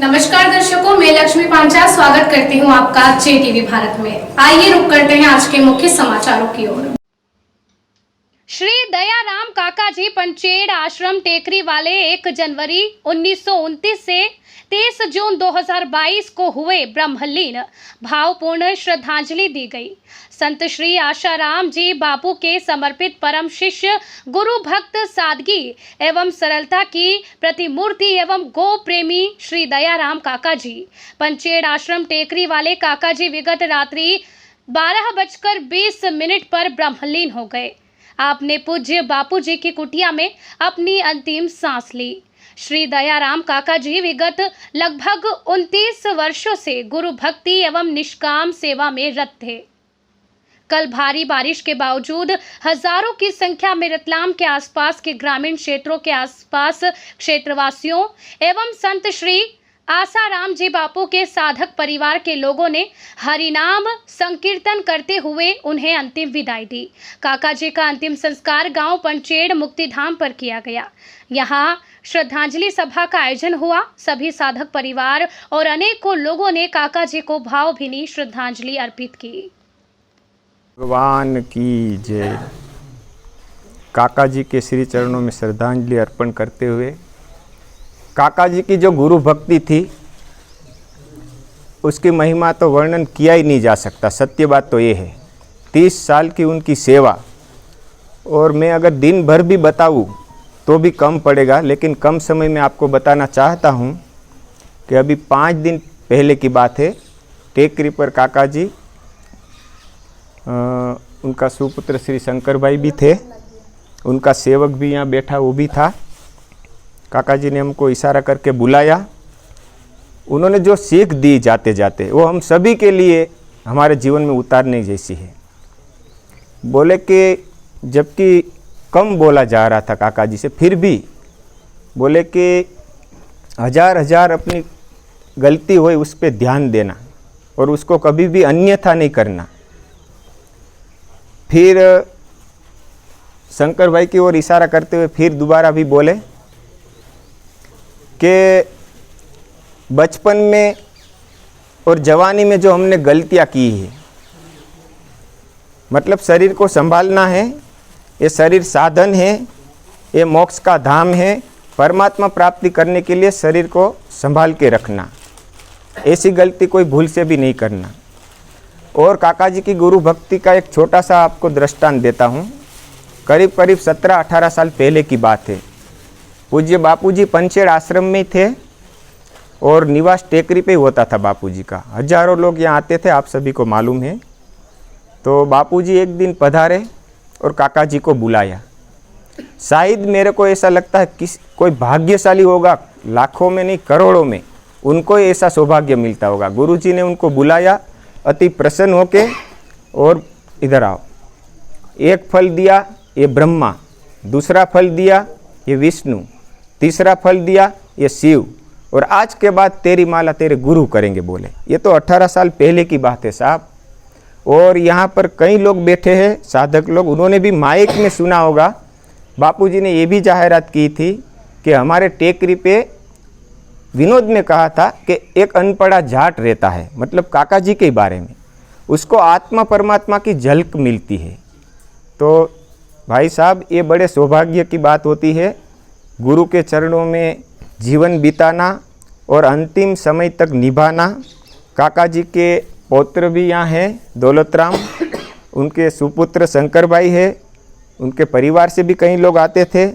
नमस्कार दर्शकों, मैं लक्ष्मी पांचाल स्वागत करती हूं आपका JTV भारत में। आइए रुक करते हैं आज के मुख्य समाचारों की ओर। श्री दयाराम काकाजी पंचेड़ आश्रम टेकरी वाले 1 जनवरी 1929 से 30 जून 2022 को हुए ब्रह्मलीन भावपूर्ण श्रद्धांजलि दी गई। संत श्री आशाराम जी बापू के समर्पित परम शिष्य गुरु भक्त सादगी एवं सरलता की प्रतिमूर्ति एवं गो प्रेमी श्री दयाराम काकाजी पंचेड़ आश्रम टेकरी वाले काकाजी विगत रात्रि 12:20 पर ब्रह्मलीन हो गए। आपने पूज्य बापू जी की कुटिया में अपनी अंतिम सांस ली। श्री दयाराम काकाजी विगत लगभग 29 वर्षों से गुरु भक्ति एवं निष्काम सेवा में रत थे। कल भारी बारिश के बावजूद हजारों की संख्या में रतलाम के आसपास के ग्रामीण क्षेत्रों के आसपास क्षेत्रवासियों एवं संत श्री आसाराम जी बापू के साधक परिवार के लोगों ने हरिनाम संकीर्तन करते हुए उन्हें अंतिम विदाई दी। काका जी का अंतिम संस्कार गांव पंचेड़ मुक्तिधाम पर किया गया। यहां श्रद्धांजलि सभा का आयोजन हुआ। सभी साधक परिवार और अनेकों लोगों ने काका जी को भावभीनी श्रद्धांजलि अर्पित की। भगवान की जय। काका जी के श्री चरणों में श्रद्धांजलि अर्पण करते हुए काका जी की जो गुरु भक्ति थी उसकी महिमा तो वर्णन किया ही नहीं जा सकता। सत्य बात तो ये है, 30 साल की उनकी सेवा, और मैं अगर दिन भर भी बताऊं तो भी कम पड़ेगा, लेकिन कम समय में आपको बताना चाहता हूं कि अभी 5 दिन पहले की बात है। टेकरी पर काका जी, उनका सुपुत्र श्री शंकर भाई भी थे, उनका सेवक भी यहाँ बैठा वो भी था। काका जी ने हमको इशारा करके बुलाया। उन्होंने जो सीख दी जाते जाते वो हम सभी के लिए हमारे जीवन में उतारने जैसी है। बोले कि जबकि कम बोला जा रहा था काका जी से, फिर भी बोले कि हजार अपनी गलती हुई उस पर ध्यान देना और उसको कभी भी अन्यथा नहीं करना। फिर शंकर भाई की ओर इशारा करते हुए फिर दोबारा भी बोले कि बचपन में और जवानी में जो हमने गलतियां की है, मतलब शरीर को संभालना है, ये शरीर साधन है, ये मोक्ष का धाम है, परमात्मा प्राप्ति करने के लिए शरीर को संभाल के रखना, ऐसी गलती कोई भूल से भी नहीं करना। और काका जी की गुरु भक्ति का एक छोटा सा आपको दृष्टांत देता हूँ। करीब 17-18 साल पहले की बात है। पूज्य बापूजी पंचेड़ आश्रम में थे और निवास टेकरी पे होता था बापूजी का। हजारों लोग यहाँ आते थे, आप सभी को मालूम है। तो बापूजी एक दिन पधारे और काका जी को बुलाया। शायद मेरे को ऐसा लगता है कि कोई भाग्यशाली होगा, लाखों में नहीं करोड़ों में उनको ऐसा सौभाग्य मिलता होगा। गुरुजी ने उनको बुलाया, अति प्रसन्न होके, और इधर आओ। एक फल दिया ये ब्रह्मा, दूसरा फल दिया ये विष्णु, तीसरा फल दिया ये शिव, और आज के बाद तेरी माला तेरे गुरु करेंगे बोले। ये तो 18 साल पहले की बात है साहब। और यहाँ पर कई लोग बैठे हैं, साधक लोग, उन्होंने भी माइक में सुना होगा। बापूजी ने ये भी जाहिरात की थी कि हमारे टेकरी पे विनोद ने कहा था कि एक अनपढ़ा जाट रहता है, मतलब काका जी के बारे में, उसको आत्मा परमात्मा की झलक मिलती है। तो भाई साहब, ये बड़े सौभाग्य की बात होती है गुरु के चरणों में जीवन बिताना और अंतिम समय तक निभाना। काका जी के पौत्र भी यहाँ हैं, दौलतराम, उनके सुपुत्र शंकर भाई है, उनके परिवार से भी कई लोग आते थे।